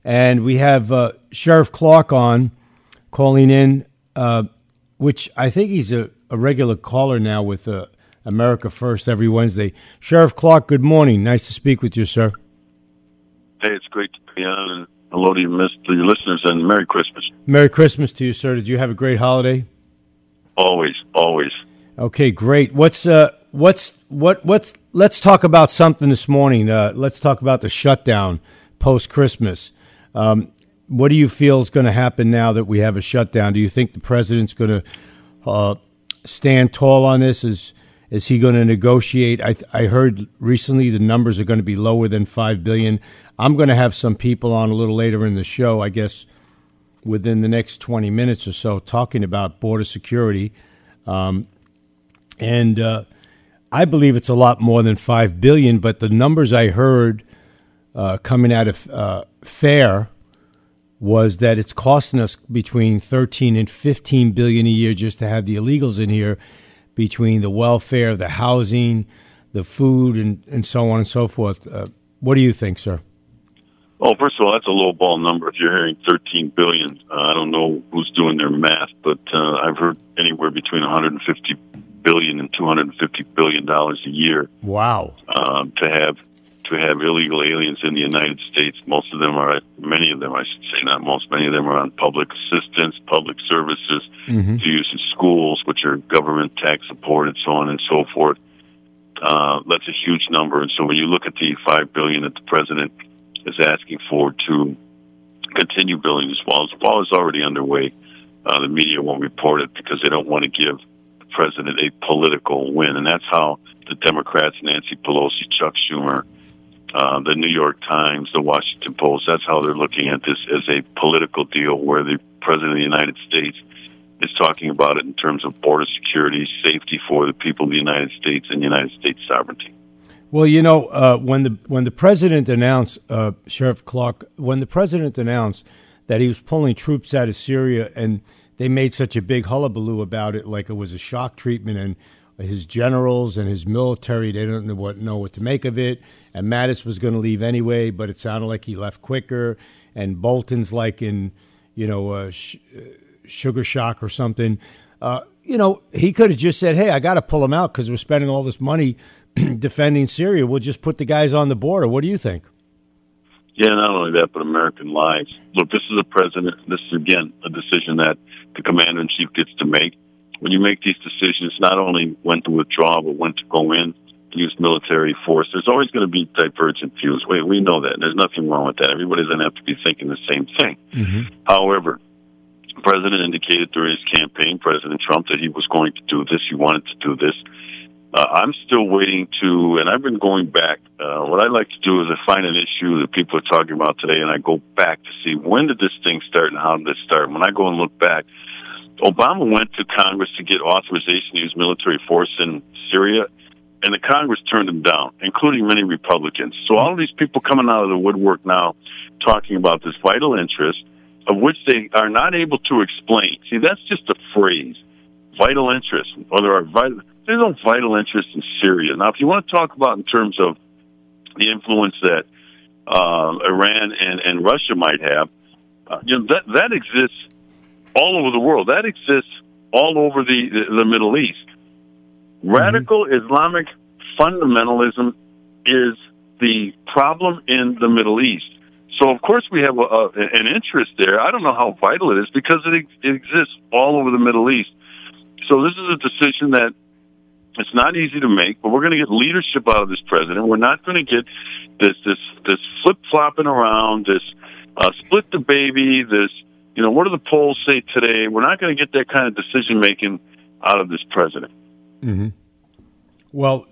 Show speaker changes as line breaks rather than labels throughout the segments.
And we have Sheriff Clark on, calling in, which I think he's a regular caller now with America First every Wednesday. Sheriff Clark, good morning. Nice to speak with you, sir.
Hey, it's great to be on, and hello to your listeners, and Merry Christmas.
Merry Christmas to you, sir. Did you have a great holiday?
Always.
Okay, great. Let's talk about something this morning. Let's talk about the shutdown post-Christmas. What do you feel is going to happen now that we have a shutdown? Do you think the president's going to stand tall on this? Is he going to negotiate? I heard recently the numbers are going to be lower than $5 billion. I'm going to have some people on a little later in the show, I guess, within the next 20 minutes or so, talking about border security. And I believe it's a lot more than $5 billion, but the numbers I heard coming out of FAIR was that it's costing us between 13 and 15 billion a year just to have the illegals in here, between the welfare, the housing, the food, and so on and so forth. What do you think, sir?
Well, first of all, that's a low ball number. If you're hearing 13 billion, I don't know who's doing their math, but I've heard anywhere between 150 billion and 250 billion dollars a year.
Wow.
To have illegal aliens in the United States. Many of them, I should say, not most, many of them are on public assistance, public services, to use in schools, which are government tax supported, so on and so forth. That's a huge number. And so when you look at the $5 billion that the president is asking for to continue building this wall is already underway. The media won't report it because they don't want to give the president a political win. And that's how the Democrats, Nancy Pelosi, Chuck Schumer, the New York Times, the Washington Post, that's how they're looking at this as a political deal where the President of the United States is talking about it in terms of border security, safety for the people of the United States, and United States sovereignty.
Well, when the president announced, Sheriff Clark, when the president announced that he was pulling troops out of Syria, and they made such a big hullabaloo about it, like it was a shock treatment, and his generals and his military, they don't know what to make of it. And Mattis was going to leave anyway, but it sounded like he left quicker. And Bolton's like in, sugar shock or something. He could have just said, hey, I got to pull him out because we're spending all this money defending Syria. We'll just put the guys on the border. What do you think?
Yeah, not only that, but American lives. Look, this is a president. This is, again, a decision that the commander-in-chief gets to make. When you make these decisions, not only when to withdraw, but when to go in, use military force, there's always going to be divergent views. We know that. There's nothing wrong with that. Everybody doesn't have to be thinking the same thing. However, the president indicated during his campaign, President Trump, that he was going to do this. He wanted to do this. I'm still waiting to, and I've been going back. What I like to do is I find an issue that people are talking about today, and I go back to see when did this thing start and how did it start. When I go and look back, Obama went to Congress to get authorization to use military force in Syria, and the Congress turned him down, including many Republicans. So all of these people coming out of the woodwork now talking about this vital interest, of which they are not able to explain. See, that's just a phrase, vital interest. Or there's no vital interest in Syria. Now, if you want to talk about in terms of the influence that Iran and Russia might have, that exists all over the world. That exists all over the Middle East. Radical Islamic fundamentalism is the problem in the Middle East. So, of course, we have an interest there. I don't know how vital it is because it exists all over the Middle East. So this is a decision that it's not easy to make, but we're going to get leadership out of this president. We're not going to get this flip-flopping around, this split the baby, this, what do the polls say today? We're not going to get that kind of decision-making out of this president.
Well,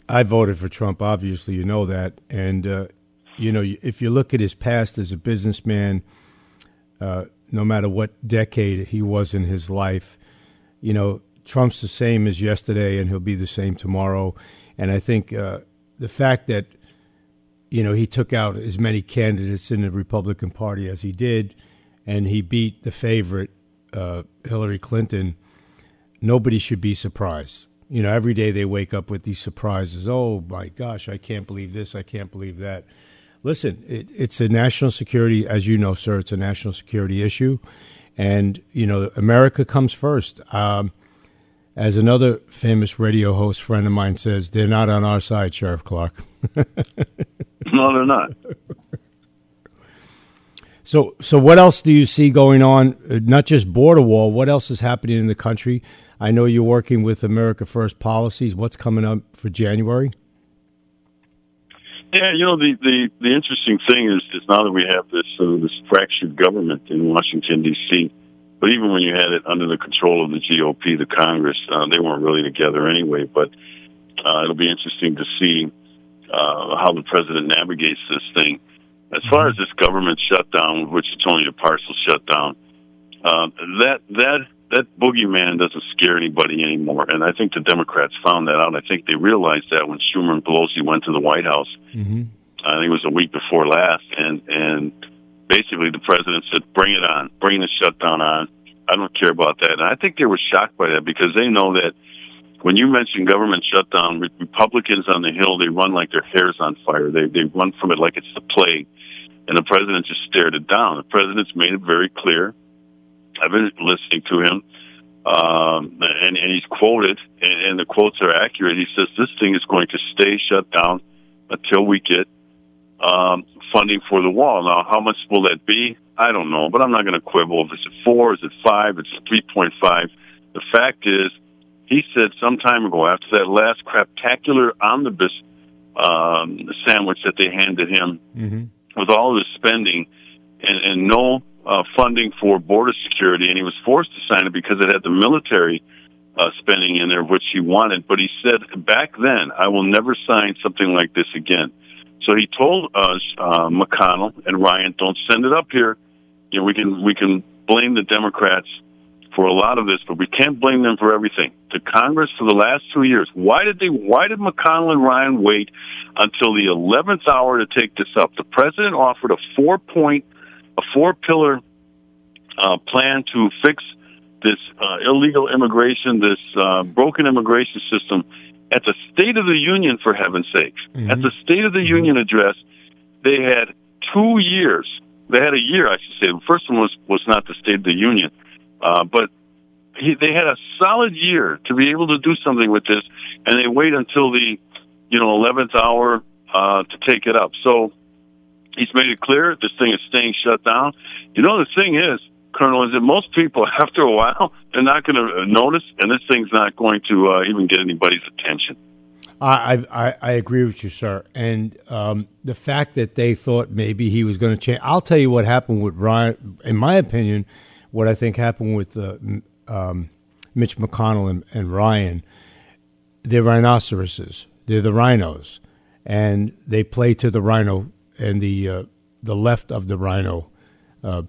I voted for Trump. Obviously, you know that. And, if you look at his past as a businessman, no matter what decade he was in his life, Trump's the same as yesterday, and he'll be the same tomorrow. And I think the fact that, he took out as many candidates in the Republican Party as he did, and he beat the favorite, Hillary Clinton, nobody should be surprised. Every day they wake up with these surprises. Oh, my gosh, I can't believe this. I can't believe that. listen, it's a national security, as you know, sir, it's a national security issue. And, America comes first. As another famous radio host friend of mine says, they're not on our side, Sheriff Clark.
No, they're not.
So what else do you see going on? Not just border wall. What else is happening in the country? I know you're working with America First policies. What's coming up for January?
Yeah, the interesting thing is now that we have this fractured government in Washington, D.C., but even when you had it under the control of the GOP, the Congress, they weren't really together anyway. But it'll be interesting to see how the president navigates this thing. As far as this government shutdown, which is only a partial shutdown, that boogeyman doesn't scare anybody anymore. And I think the Democrats found that out. I think they realized that when Schumer and Pelosi went to the White House, I think it was a week before last, and basically the president said, bring it on, bring the shutdown on. I don't care about that. And I think they were shocked by that because they know that when you mention government shutdown, Republicans on the Hill, they run like their hair's on fire. They run from it like it's the plague. And the president just stared it down. The president's made it very clear. I've been listening to him, and he's quoted, and the quotes are accurate. He says this thing is going to stay shut down until we get funding for the wall. Now, how much will that be? I don't know, but I'm not going to quibble. If it's at 4, is it 5, it's 3.5. The fact is, he said some time ago, after that last craptacular omnibus sandwich that they handed him, with all of his spending and no funding for border security, and he was forced to sign it because it had the military spending in there, which he wanted. But he said back then, I will never sign something like this again. So he told McConnell and Ryan, don't send it up here. We can blame the Democrats for a lot of this, but we can't blame them for everything. The Congress for the last 2 years, why did McConnell and Ryan wait until the 11th hour to take this up? The president offered a 4-pillar plan to fix this illegal immigration, this broken immigration system at the State of the Union, for heaven's sakes. At the State of the Union address, they had 2 years. They had a year, I should say. The first one was not the State of the Union. But they had a solid year to be able to do something with this, and they wait until the 11th hour to take it up. So he's made it clear this thing is staying shut down. The thing is, Colonel, is that most people, after a while, they're not going to notice, and this thing's not going to even get anybody's attention.
I agree with you, sir. And the fact that they thought maybe he was going to change. I'll tell you what happened with Ryan, in my opinion. What I think happened with Mitch McConnell and Ryan, they're rhinoceroses. They're the rhinos, and they play to the rhino and the left of the rhino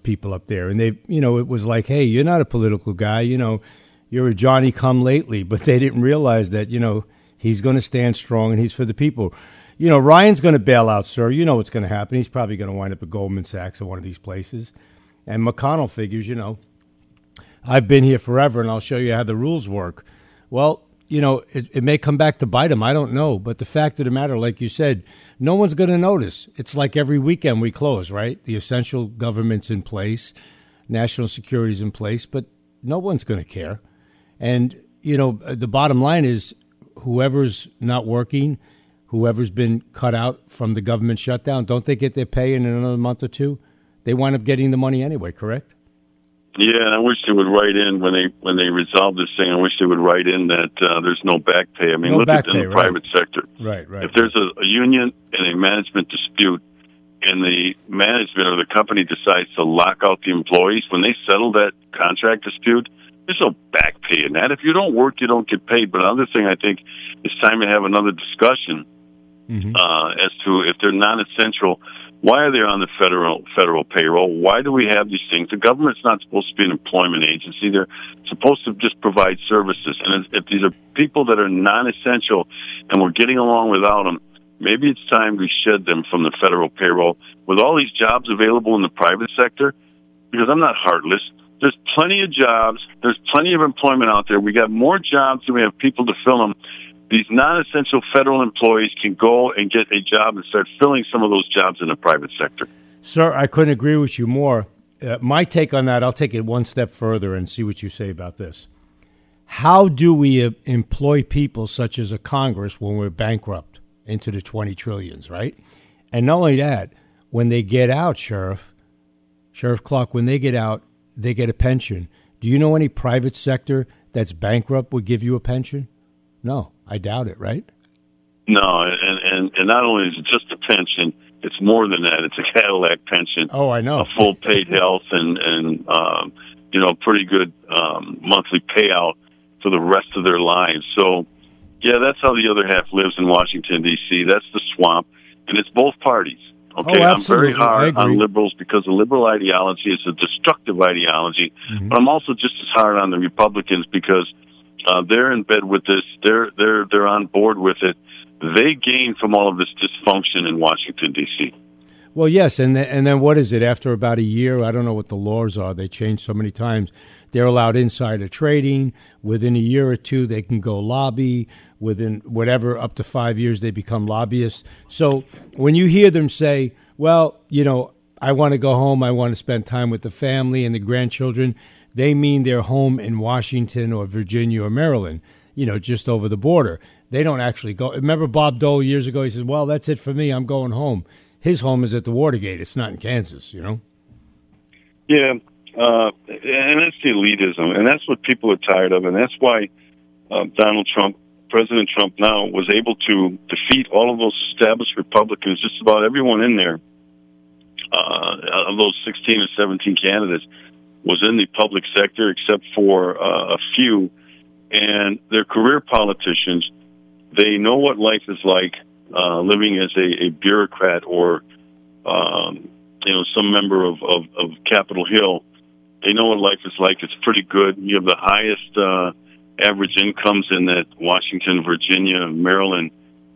people up there. And they, it was like, hey, you're not a political guy. You're a Johnny-come-lately. But they didn't realize that, he's going to stand strong and he's for the people. Ryan's going to bail out, sir. You know what's going to happen. He's probably going to wind up at Goldman Sachs or one of these places. And McConnell figures, I've been here forever, and I'll show you how the rules work. Well, it may come back to bite him. I don't know. But the fact of the matter, like you said, no one's going to notice. It's like every weekend we close, right? The essential government's in place, national security's in place, but no one's going to care. And, the bottom line is whoever's not working, whoever's been cut out from the government shutdown, don't they get their pay in another month or two? They wind up getting the money anyway, correct?
Yeah, and I wish they would write in when they resolve this thing. I wish they would write in that there's no back pay. I mean, look at the private sector.
Right.
If there's a union and a management dispute, and the management or the company decides to lock out the employees, when they settle that contract dispute, there's no back pay in that. If you don't work, you don't get paid. But another thing, I think it's time to have another discussion as to if they're non-essential. Why are they on the federal payroll? Why do we have these things? The government's not supposed to be an employment agency. They're supposed to just provide services. And if these are people that are non-essential and we're getting along without them, maybe it's time we shed them from the federal payroll. With all these jobs available in the private sector, because I'm not heartless, there's plenty of jobs. There's plenty of employment out there. We got more jobs than we have people to fill them. these non-essential federal employees can go and get a job and start filling some of those jobs in the private sector.
Sir, I couldn't agree with you more. My take on that, I'll take it one step further and see what you say about this. How do we employ people such as a Congress when we're bankrupt into the 20 trillions, right? And not only that, when they get out, Sheriff Clark, when they get out, they get a pension. Do you know any private sector that's bankrupt would give you a pension? No, I doubt it, right?
No, and not only is it just a pension, it's more than that. It's a Cadillac pension.
Oh, I know.
A full paid health and pretty good monthly payout for the rest of their lives. So, yeah, that's how the other half lives in Washington, D.C. That's the swamp, and it's both parties. Okay,
oh,
I'm very hard on liberals because the liberal ideology is a destructive ideology, but I'm also just as hard on the Republicans because they're in bed with this. They're on board with it. They gain from all of this dysfunction in Washington, D.C.
Well, yes, and then what is it? After about a year, I don't know what the laws are. They change so many times. They're allowed insider trading. Within a year or two, they can go lobby. Within whatever, up to 5 years, they become lobbyists. So when you hear them say, well, I want to go home, I want to spend time with the family and the grandchildren, they mean they're home in Washington or Virginia or Maryland, just over the border. They don't actually go. Remember Bob Dole years ago? He says, well, that's it for me. I'm going home. His home is at the Watergate. It's not in Kansas,
Yeah, and that's the elitism, and that's what people are tired of, and that's why President Trump now was able to defeat all of those established Republicans, just about everyone in there, of those 16 or 17 candidates, was in the public sector except for a few, and they're career politicians. They know what life is like living as a bureaucrat or some member of Capitol Hill. They know what life is like. It's pretty good. You have the highest average incomes in that Washington, Virginia, Maryland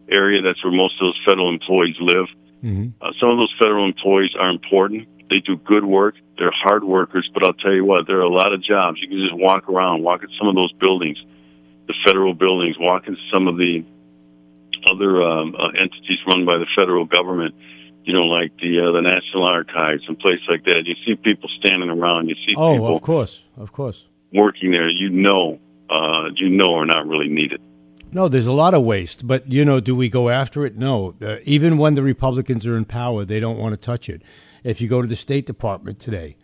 area. That's where most of those federal employees live. Some of those federal employees are important. They do good work. They're hard workers. But I'll tell you what, there are a lot of jobs. You can just walk around, walk at some of those buildings, the federal buildings, walk into some of the other entities run by the federal government, like the National Archives and places like that. You see people standing around. You see people.
Oh, of course,
working there. Are not really needed.
No, there's a lot of waste, but do we go after it? No. Even when the Republicans are in power, they don't want to touch it. If you go to the State Department today,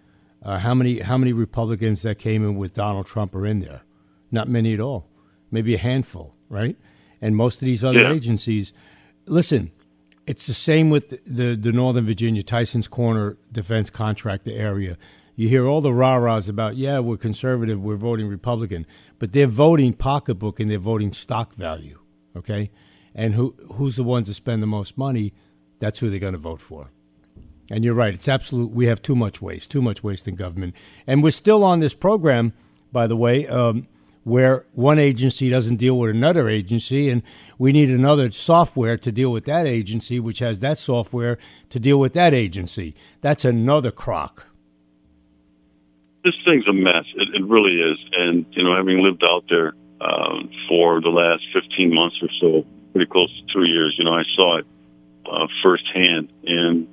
how many Republicans that came in with Donald Trump are in there? Not many at all. Maybe a handful, right? And most of these other agencies, listen, it's the same with the Northern Virginia, Tyson's Corner defense contractor area. You hear all the rah-rahs about, we're conservative, we're voting Republican, but they're voting pocketbook and they're voting stock value, okay? And who's the ones that spend the most money, that's who they're going to vote for. And you're right, it's absolute. We have too much waste in government. And we're still on this program, by the way, where one agency doesn't deal with another agency, and we need another software to deal with that agency, which has that software to deal with that agency. That's another crock.
This thing's a mess. It really is. And, having lived out there for the last 15 months or so, pretty close to 2 years, I saw it firsthand. And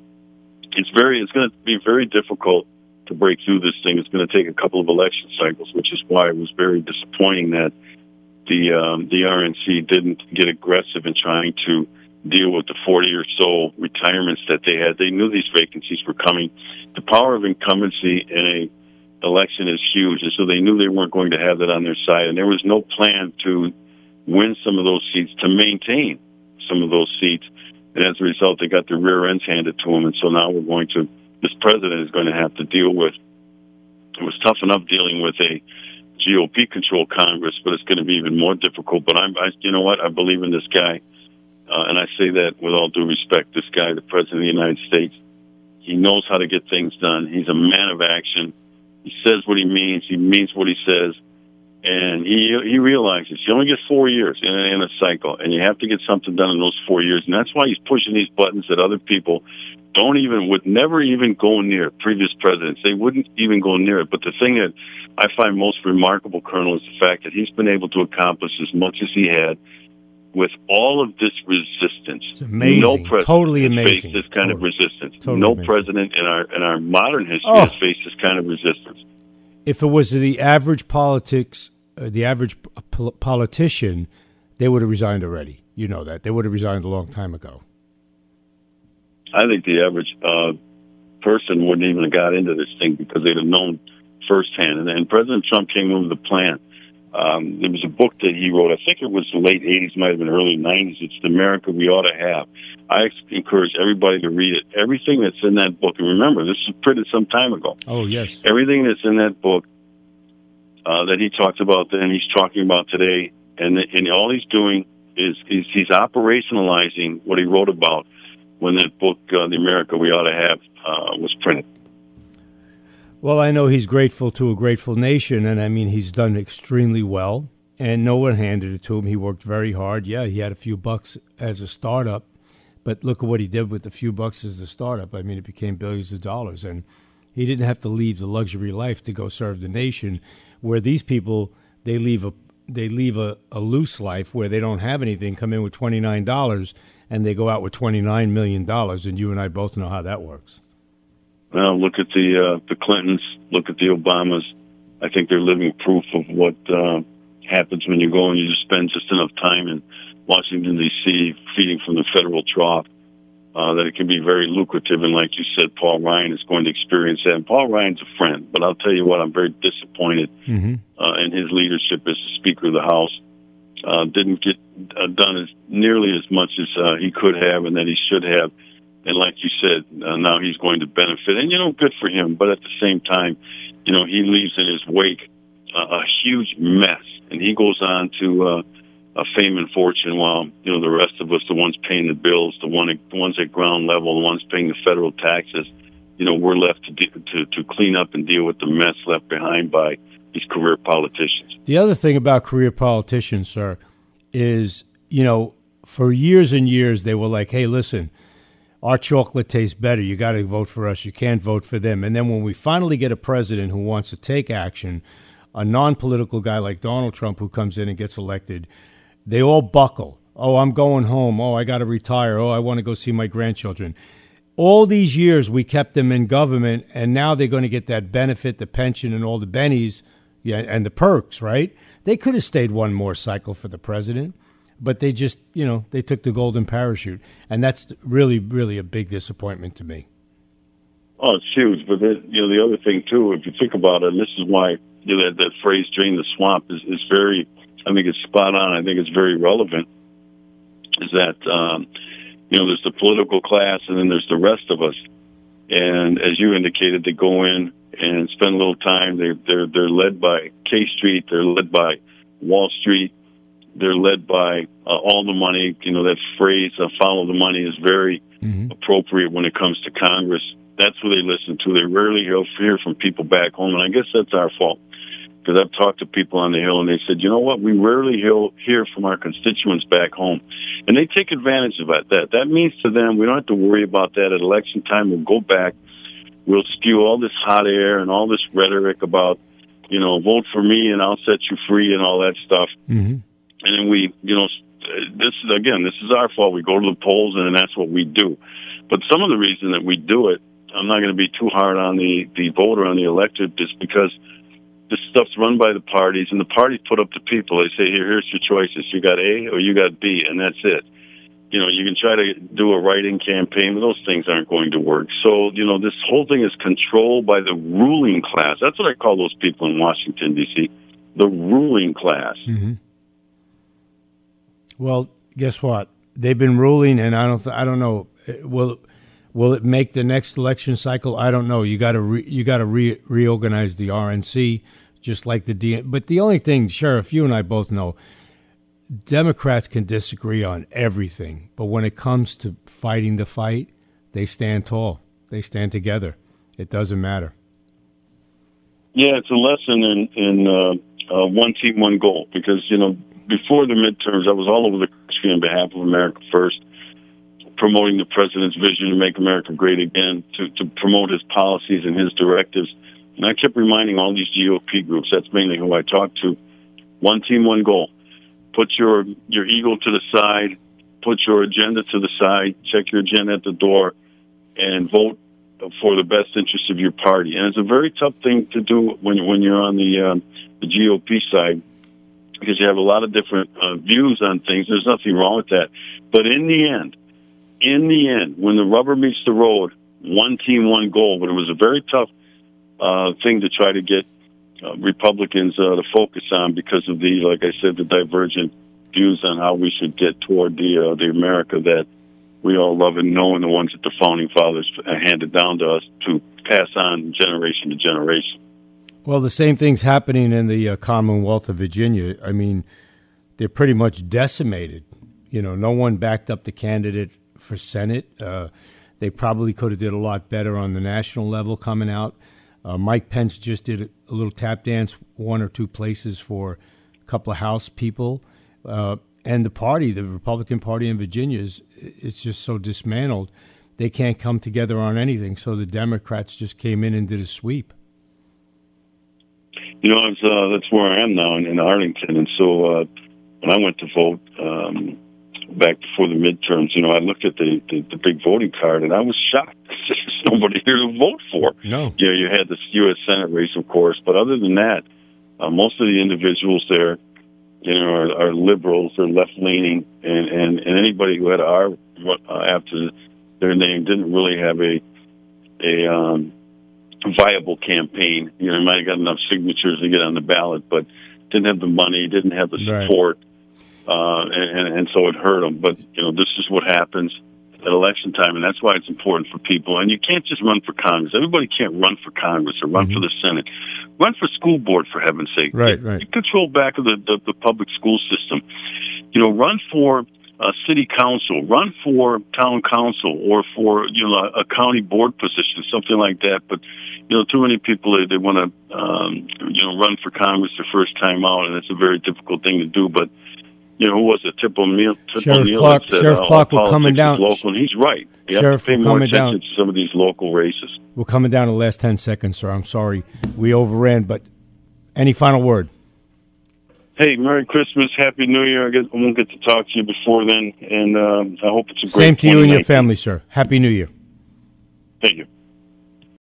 it's going to be very difficult to break through this thing. It's going to take a couple of election cycles, which is why it was very disappointing that the RNC didn't get aggressive in trying to deal with the 40 or so retirements that they had. They knew these vacancies were coming. The power of incumbency in a election is huge, and so they knew they weren't going to have that on their side, and there was no plan to win some of those seats, to maintain some of those seats, and as a result, they got their rear ends handed to them, and so now this president is going to have to deal with, it was tough enough dealing with a GOP-controlled Congress, but it's going to be even more difficult, but you know what, I believe in this guy, and I say that with all due respect, this guy, the president of the United States, he knows how to get things done, he's a man of action. He says what he means what he says, and he realizes you only get 4 years in a cycle, and you have to get something done in those 4 years, and that's why he's pushing these buttons that other people would never even go near. Previous presidents, they wouldn't even go near it. But the thing that I find most remarkable, Colonel, is the fact that he's been able to accomplish as much as he had with all of this resistance,
it's amazing.
No president
totally
has
amazing.
faced this kind of resistance.
Totally
no
amazing.
president in our modern history has faced this kind of resistance.
If it was the average politician, they would have resigned already. You know that. They would have resigned a long time ago.
I think the average person wouldn't even have got into this thing because they'd have known firsthand. And President Trump came in with a plan. There was a book that he wrote. I think it was the late 80s, might have been early 90s. It's The America We Ought to Have. I encourage everybody to read it. Everything that's in that book, and remember, this was printed some time ago.
Oh, yes.
Everything that's in that book that he talked about then, he's talking about today, and all he's doing is he's operationalizing what he wrote about when that book, The America We Ought to Have, was printed.
Well, I know he's grateful to a grateful nation, and I mean, he's done extremely well, and no one handed it to him. He worked very hard. Yeah, he had a few bucks as a startup, but look at what he did with the few bucks as a startup. I mean, it became billions of dollars, and he didn't have to leave the luxury life to go serve the nation, where these people, they leave a loose life where they don't have anything, come in with $29, and they go out with $29 million, and you and I both know how that works.
Well, look at the Clintons, look at the Obamas. I think they're living proof of what happens when you go and you just spend just enough time in Washington, D.C., feeding from the federal trough, that it can be very lucrative. And like you said, Paul Ryan is going to experience that. And Paul Ryan's a friend, but I'll tell you what, I'm very disappointed in his leadership as the Speaker of the House. Didn't get done nearly as much as he could have and that he should have. And like you said, now he's going to benefit. And, good for him. But at the same time, he leaves in his wake a huge mess. And he goes on to fame and fortune while, the rest of us, the ones paying the bills, the ones at ground level, the ones paying the federal taxes, we're left to clean up and deal with the mess left behind by these career politicians.
The other thing about career politicians, sir, is, for years and years they were like, hey, listen, our chocolate tastes better. You got to vote for us. You can't vote for them. And then when we finally get a president who wants to take action, a non-political guy like Donald Trump who comes in and gets elected, they all buckle. Oh, I'm going home. Oh, I got to retire. Oh, I want to go see my grandchildren. All these years we kept them in government, and now they're going to get that benefit, the pension, and all the bennies, and the perks, right? They could have stayed one more cycle for the president. But they just, they took the golden parachute. And that's really, really a big disappointment to me.
Oh, it's huge. But, the other thing, too, if you think about it, and this is why that phrase, drain the swamp, is very, I think it's spot on. I think it's very relevant, is that, there's the political class and then there's the rest of us. And as you indicated, they go in and spend a little time. They're led by K Street. They're led by Wall Street. They're led by all the money. That phrase, follow the money, is very appropriate when it comes to Congress. That's who they listen to. They rarely hear from people back home, and I guess that's our fault. Because I've talked to people on the Hill, and they said, you know what, we rarely hear from our constituents back home. And they take advantage of that. That means to them, we don't have to worry about that at election time. We'll go back. We'll spew all this hot air and all this rhetoric about, vote for me and I'll set you free and all that stuff. And then we, this is our fault. We go to the polls, and that's what we do. But some of the reason that we do it, I'm not going to be too hard on the voter, on the elected, is because this stuff's run by the parties, and the parties put up the people. They say, here's your choices. You got A or you got B, and that's it. You can try to do a write-in campaign, but those things aren't going to work. So, this whole thing is controlled by the ruling class. That's what I call those people in Washington, D.C., the ruling class.
Well, guess what? They've been ruling, and I don't know. Will it make the next election cycle? I don't know. You got to reorganize the RNC, just like the DNC. But the only thing, Sheriff, you and I both know, Democrats can disagree on everything, but when it comes to fighting the fight, they stand tall. They stand together. It doesn't matter.
Yeah, it's a lesson in one team, one goal, because before the midterms, I was all over the country on behalf of America First, promoting the president's vision to make America great again, to promote his policies and his directives. And I kept reminding all these GOP groups, that's mainly who I talked to, one team, one goal. put your ego to the side, put your agenda to the side, check your agenda at the door, and vote for the best interest of your party. And it's a very tough thing to do when you're on the GOP side, because you have a lot of different views on things. There's nothing wrong with that. But in the end, when the rubber meets the road, one team, one goal. But it was a very tough thing to try to get Republicans to focus on because of the, like I said, the divergent views on how we should get toward the America that we all love and know, and the ones that the founding fathers handed down to us to pass on generation to generation.
Well, the same thing's happening in the Commonwealth of Virginia. I mean, they're pretty much decimated. You know, no one backed up the candidate for Senate. They probably could have did a lot better on the national level coming out. Mike Pence just did a little tap dance, one or two places for a couple of House people. And the party, the Republican Party in Virginia, it's just so dismantled. They can't come together on anything. So the Democrats just came in and did a sweep. You
know, that's where I am now in Arlington. And so when I went to vote back before the midterms, you know, I looked at the big voting card and I was shocked. There's nobody here to vote for.
No.
You know, you had the U.S. Senate race, of course. But other than that, most of the individuals there, you know, are liberals, they're left-leaning, and anybody who had R after their name didn't really have a viable campaign. You know, they might have got enough signatures to get on the ballot, but didn't have the money, didn't have the support, and so it hurt them. But, you know, this is what happens at election time, and that's why it's important for people. And you can't just run for Congress. Everybody can't run for Congress or run for the Senate. Run for school board, for heaven's sake.
Right.
Get control back of the public school system. You know, run for city council, run for town council, or for, you know, a county board position, something like that. But, you know, too many people, they want to, you know, run for Congress their first time out, and it's a very difficult thing to do. But, you know, who was it?
Sheriff Clark will coming down.
Local, and he's right. You
Sheriff
have to pay more attention to some of these local races.
We're coming down to the last 10 seconds, sir. I'm sorry we overran, but any final word?
Hey, Merry Christmas, Happy New Year. I won't get to talk to you before then, and I hope it's a great
Same to you and your family, sir. Happy New Year.
Thank you.